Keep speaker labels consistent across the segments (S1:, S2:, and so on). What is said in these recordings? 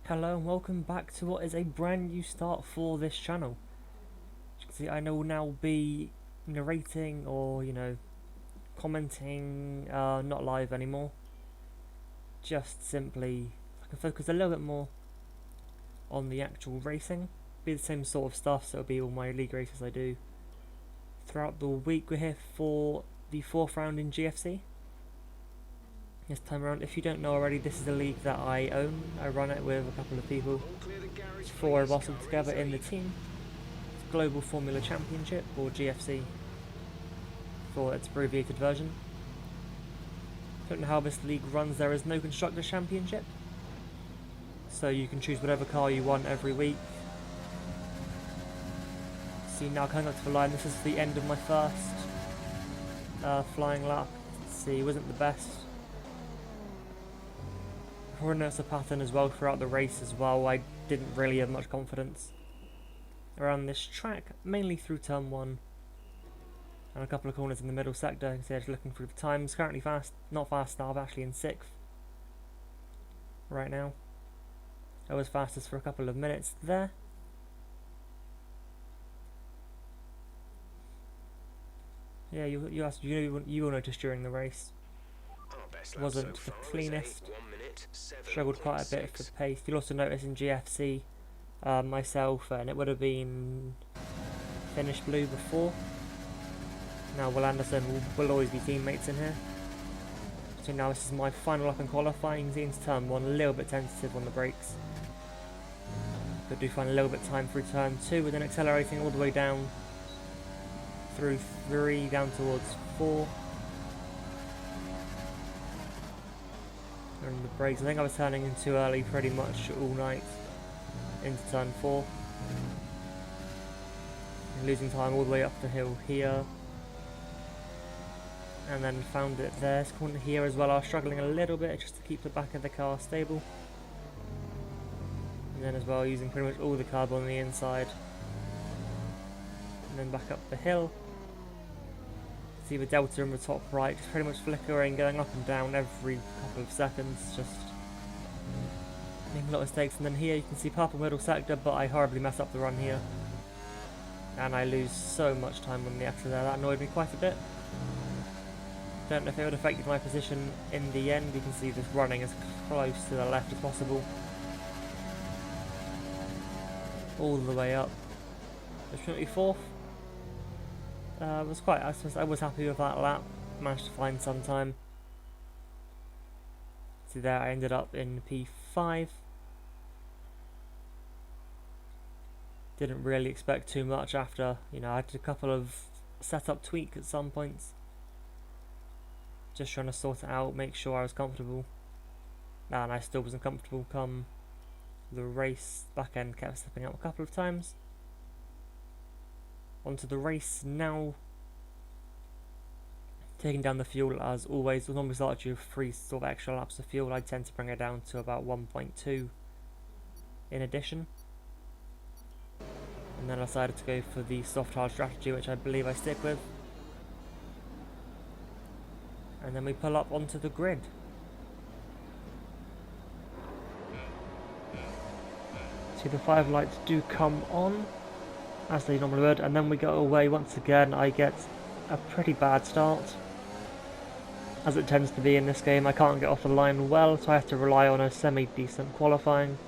S1: Hello and welcome back to what is a brand new start for this channel. As you can see, I will now be narrating or, commenting, not live anymore. Just simply, I can focus a little bit more on the actual racing. Be the same sort of stuff, so it'll be all my league races I do throughout the week. We're here for the 4th round in GFC. This time around, if you don't know already, this is a league that I own. I run it with a couple of people. 4 of us all together in the team. It's Global Formula Championship, or GFC for its abbreviated version. Don't know how this league runs. There is no Constructors' Championship, so you can choose whatever car you want every week. See, now coming up to the line, this is the end of my first flying lap. See, it wasn't the best. I noticed a pattern as well throughout the race as well. I didn't really have much confidence around this track, mainly through turn 1 and a couple of corners in the middle sector. You can see I was looking through the times. Currently not fast now, I'm actually in 6th right now. I was fastest for a couple of minutes there. Yeah, you will notice during the race wasn't the cleanest. Struggled quite a bit for the pace. You'll also notice in GFC myself, and it would have been finished blue before. Now Will Anderson will always be teammates in here. So now this is my final lap in qualifying. Into turn 1, a little bit tentative on the brakes. But do find a little bit of time through turn 2, and then accelerating all the way down through 3 down towards 4. And the brakes, I think I was turning in too early pretty much all night into turn 4. And losing time all the way up the hill here. And then found it there. This corner here as well, I was struggling a little bit just to keep the back of the car stable. And then as well using pretty much all the carb on the inside. And then back up the hill. See the delta in the top right, just pretty much flickering, going up and down every couple of seconds, just making a lot of mistakes. And then here you can see purple middle sector, but I horribly mess up the run here. And I lose so much time on the extra there, that annoyed me quite a bit. Don't know if it would have affected my position in the end. You can see this running as close to the left as possible. All the way up. Definitely 4th. I was happy with that lap. Managed to find some time. See there, I ended up in P5. Didn't really expect too much after, I had a couple of setup tweaks at some points. Just trying to sort it out, make sure I was comfortable. And I still wasn't comfortable come the race. Back end kept stepping up a couple of times. Onto the race now. Taking down the fuel as always. We'll normally start you with 3 sort of extra laps of fuel. I tend to bring it down to about 1.2 in addition. And then I decided to go for the soft hard strategy, which I believe I stick with. And then we pull up onto the grid. See, the 5 lights do come on as they normally would, and then we go away once again. I get a pretty bad start, as it tends to be in this game. I can't get off the line well, so I have to rely on a semi-decent qualifying.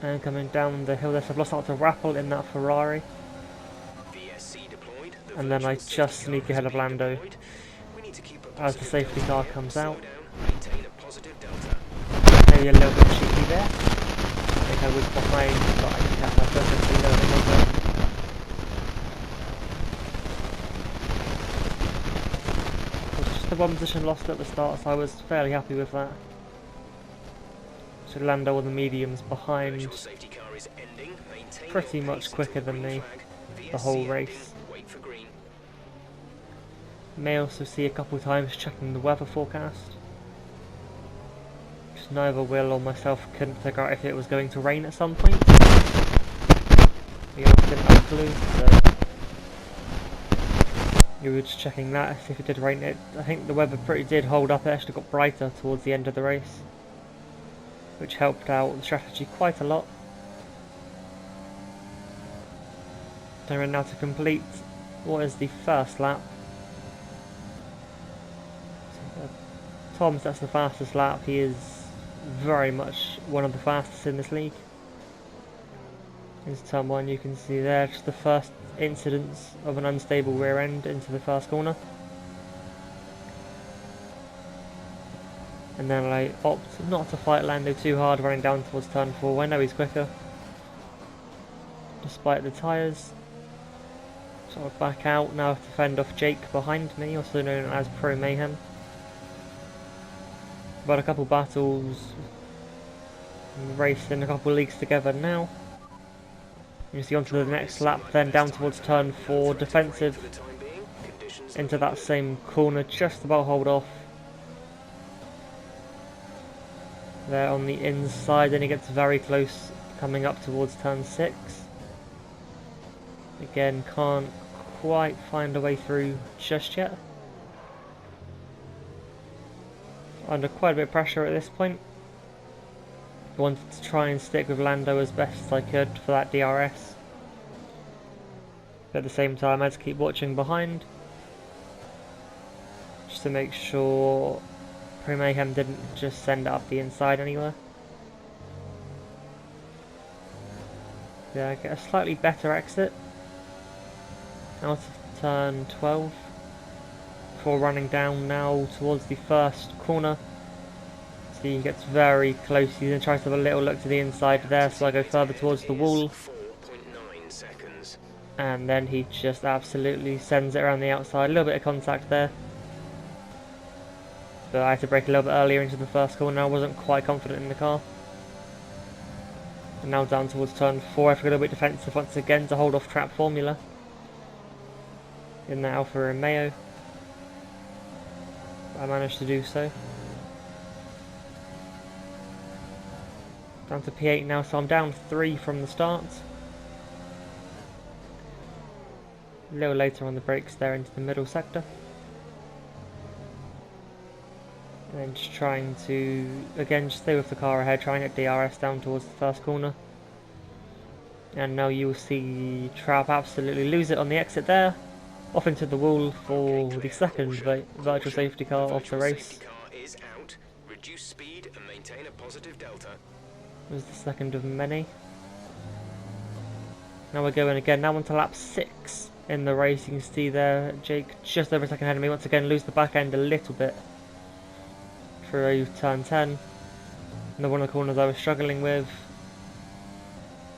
S1: And coming down the hill there, so I've lost out to Rappel in that Ferrari. And then I just sneak ahead of Lando as the safety car comes out. Maybe a little bit cheeky there. I think I was behind, but I kept my perfectly loading on there. It was just the 1 position lost at the start, so I was fairly happy with that. So Lando on the mediums behind, pretty much quicker than me the whole race. May also see a couple of times checking the weather forecast. Just neither Will or myself couldn't figure out if it was going to rain at some point. We all didn't have a clue, so we were just checking that, if it did rain. I think the weather did hold up. It actually got brighter towards the end of the race. which helped out the strategy quite a lot. And we're now to complete what is the first lap. Tom's, that's the fastest lap. He is very much one of the fastest in this league. Here's turn 1, you can see there just the first incidence of an unstable rear end into the first corner. And then I opt not to fight Lando too hard running down towards turn 4. I know he's quicker, despite the tyres. So I'll back out now to fend off Jake behind me, also known as Pro Mayhem. About a couple battles, racing a couple leagues together now. You see onto the next lap, then down towards turn 4, defensive into that same corner, just about hold off. There on the inside, then he gets very close coming up towards turn 6. Again, can't quite find a way through just yet. Under quite a bit of pressure at this point. Wanted to try and stick with Lando as best as I could for that DRS. But at the same time, I had to keep watching behind, just to make sure Pro Mayhem didn't just send it up the inside anywhere. Yeah, I get a slightly better exit out of turn 12 before running down now towards the first corner. See, he gets very close. He then tries to have a little look to the inside there, so I go further towards the wall. And then he just absolutely sends it around the outside. A little bit of contact there. But I had to brake a little bit earlier into the first corner. I wasn't quite confident in the car. And now down towards turn 4. I have to go a little bit defensive once again to hold off trap formula in the Alfa Romeo. I managed to do so. Down to P8 now, so I'm down 3 from the start. A little later on the brakes there into the middle sector. And then just trying to, again, just stay with the car ahead, trying to get DRS down towards the first corner. And now you will see Trap absolutely lose it on the exit there. Off into the wall for the second virtual safety car of the race. Reduce speed and maintain a positive delta. It was the second of many. Now we're going again, now on to lap 6 in the race. You can see there, Jake just over a second ahead of me. Once again, lose the back end a little bit through turn 10. Another one of the corners I was struggling with.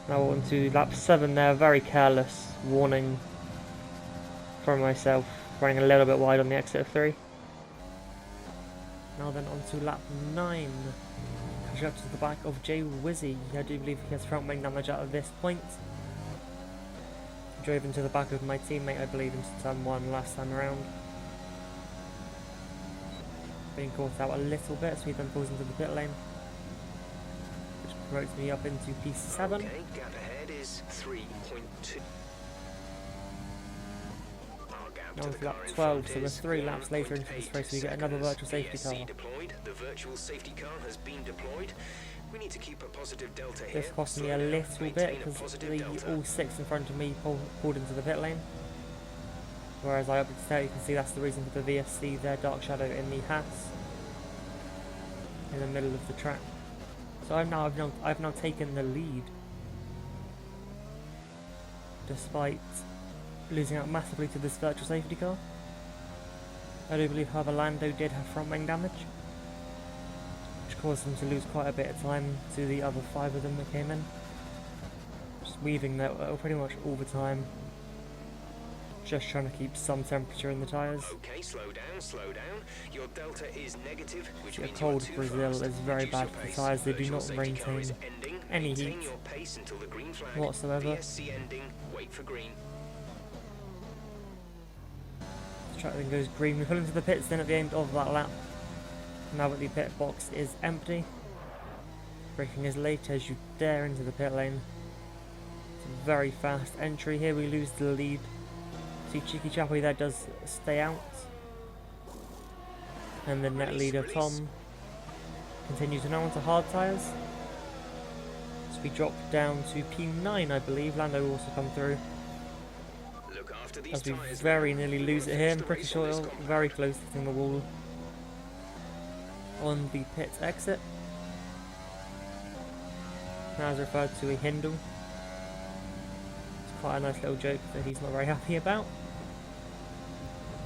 S1: Now on to lap 7 there, very careless warning from myself, running a little bit wide on the exit of 3. Now then on to lap 9. Catching up to the back of Jay Wizzy. I do believe he has front wing damage at this point. Drove into the back of my teammate, I believe, into turn 1 last time around. Being caught out a little bit, so he then pulls into the pit lane, which promotes me up into P7.
S2: Okay, gap ahead is 3.2.
S1: Now on to lap 12, so we're 3 laps later into this race, we get another virtual safety car.
S2: The virtual safety car has been deployed. We need to keep a positive delta here.
S1: This cost me a little bit because all 6 in front of me pulled into the pit lane. Whereas I opted to stay, you can see that's the reason for the VSC there, Dark Shadow in the hats in the middle of the track. So I've now taken the lead, despite losing out massively to this virtual safety car. I do believe, however, Lando did have front wing damage, which caused them to lose quite a bit of time to the other 5 of them that came in. Just weaving that pretty much all the time, just trying to keep some temperature in the tyres.
S2: Okay, slow down. Your delta is negative, which means
S1: cold Brazil is very bad for the tyres. They do not maintain any heat whatsoever.
S2: Wait for green.
S1: The track then goes green. We pull into the pits then at the end of that lap. Now that the pit box is empty, braking as late as you dare into the pit lane. It's a very fast entry here. We lose the lead. See, Cheeky Chappie there does stay out. And the net leader Tom continues to now onto hard tyres. So we drop down to P9, I believe. Lando will also come through.
S2: Look after these
S1: As we
S2: tyres
S1: very
S2: now.
S1: nearly
S2: We
S1: lose
S2: wanna
S1: it here.
S2: finish
S1: I'm
S2: the
S1: pretty
S2: race
S1: sure
S2: on this
S1: it'll
S2: compound.
S1: very close to hitting the wall on the pit exit. Now is referred to a hindle. It's quite a nice little joke that he's not very happy about.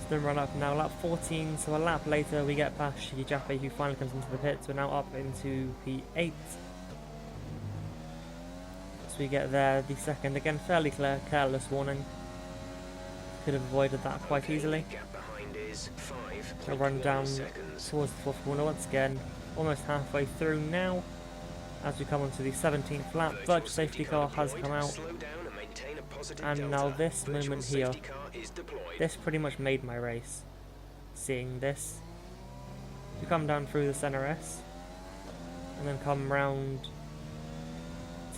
S1: So then run up now, lap 14, so a lap later we get past Shiki Jaffe, who finally comes into the pits. We're now up into P8. So we get there, the second, again fairly careless warning. Could have avoided that quite easily.
S2: Gap behind is
S1: So run
S2: 5.1
S1: down
S2: seconds.
S1: towards the fourth corner once again, almost halfway through now. As we come onto the 17th lap, virtual safety car has come out,
S2: Slow down and maintain a positive
S1: and
S2: delta.
S1: now this
S2: Virtual
S1: moment here,
S2: safety car is deployed.
S1: this pretty much made my race. Seeing this, you come down through the center S, and then come round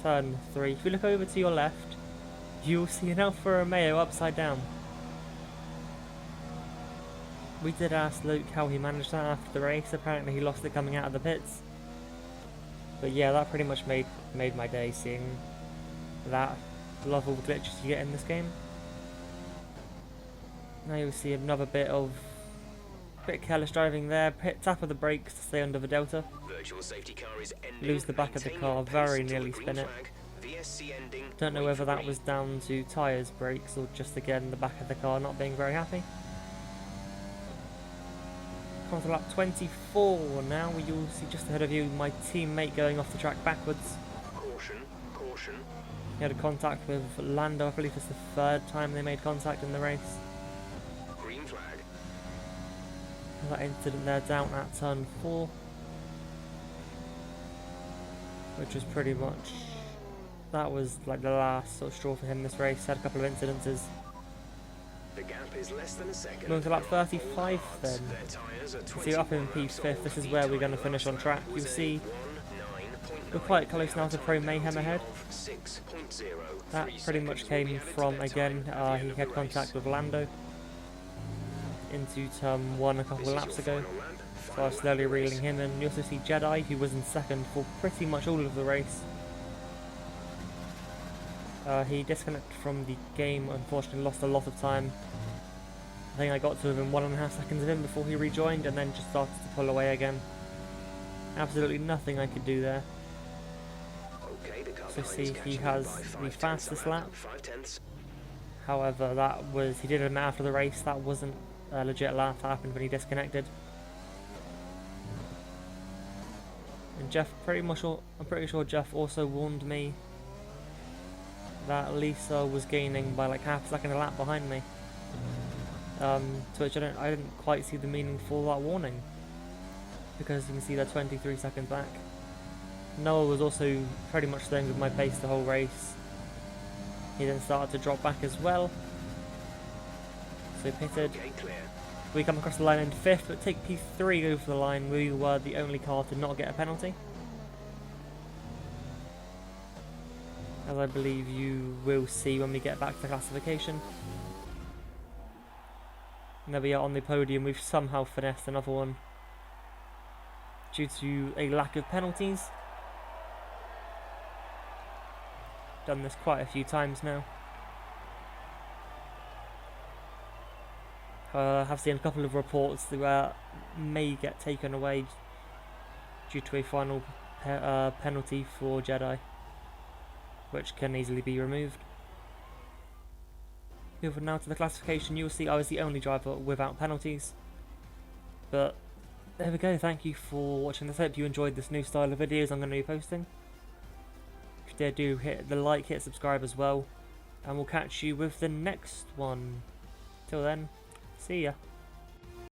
S1: turn 3. If you look over to your left, you'll see an Alfa Romeo upside down. We did ask Luke how he managed that after the race. Apparently he lost it coming out of the pits. But yeah, that pretty much made my day, seeing that level of glitches you get in this game. Now you'll see another bit careless driving there. Tap of the brakes to stay under the delta.
S2: Virtual safety car is ending.
S1: Lose the back of the
S2: Maintain
S1: car,
S2: your pace
S1: very
S2: until
S1: nearly
S2: the
S1: spin
S2: green
S1: it.
S2: flag. VSC ending.
S1: Don't know
S2: Wait
S1: whether
S2: for
S1: that
S2: green.
S1: was down to tyres, brakes, or just again the back of the car not being very happy. On to lap 24 now, where you'll see just ahead of you my teammate going off the track backwards.
S2: Caution, caution.
S1: He had a contact with Lando. I believe it's the third time they made contact in the race.
S2: Green flag.
S1: That incident there down at turn 4, which was pretty much, that was like the last sort of straw for him this race. Had a couple of incidences.
S2: The gap is less than a second.
S1: Moving to lap 35 then.
S2: Their tyres are
S1: So you're up in
S2: 21 laps
S1: P5,
S2: off.
S1: this is
S2: The
S1: where we're going to
S2: time
S1: finish on
S2: last
S1: track.
S2: lap
S1: You'll
S2: was a
S1: see
S2: 1:09.9.
S1: we're quite close now to
S2: Time
S1: Pro Mayhem
S2: penalty
S1: ahead.
S2: of 6.03
S1: That pretty much
S2: seconds will
S1: came
S2: be added to
S1: from,
S2: their
S1: again,
S2: time at the end
S1: he
S2: of
S1: had
S2: the
S1: contact
S2: race.
S1: with Lando into turn 1 a couple
S2: This
S1: of
S2: is
S1: laps
S2: your
S1: ago.
S2: final lap.
S1: So I
S2: Final
S1: was
S2: lap
S1: slowly
S2: of the race.
S1: reeling him in. You also see Jedi, who was in second for pretty much all of the race. He disconnected from the game, unfortunately lost a lot of time. I think I got to within 1.5 seconds of him before he rejoined, and then just started to pull away again. Absolutely nothing I could do there.
S2: Okay, the car
S1: So
S2: behind
S1: see,
S2: is
S1: he
S2: catching
S1: has
S2: up by
S1: the
S2: 5
S1: fastest
S2: tenths,
S1: lap.
S2: 5 tenths.
S1: However, he did admit after the race that wasn't a legit lap. That happened when he disconnected. And I'm pretty sure Jeff also warned me that Lisa was gaining by like half a second a lap behind me. To which I didn't quite see the meaning for that warning, because you can see they're 23 seconds back. Noah was also pretty much staying with my pace the whole race. He then started to drop back as well. So pitted.
S2: Okay, clear.
S1: We come across the line in 5th, but take P3 over the line. We were the only car to not get a penalty, as I believe you will see when we get back to classification. And there we are on the podium. We've somehow finessed another one due to a lack of penalties. Done this quite a few times now. Have seen a couple of reports that may get taken away due to a final penalty for Jedi, which can easily be removed. Moving now to the classification, you'll see I was the only driver without penalties. But there we go, thank you for watching this. I hope you enjoyed this new style of videos I'm going to be posting. If you dare, do hit the like, hit subscribe as well, and we'll catch you with the next one. Till then, see ya.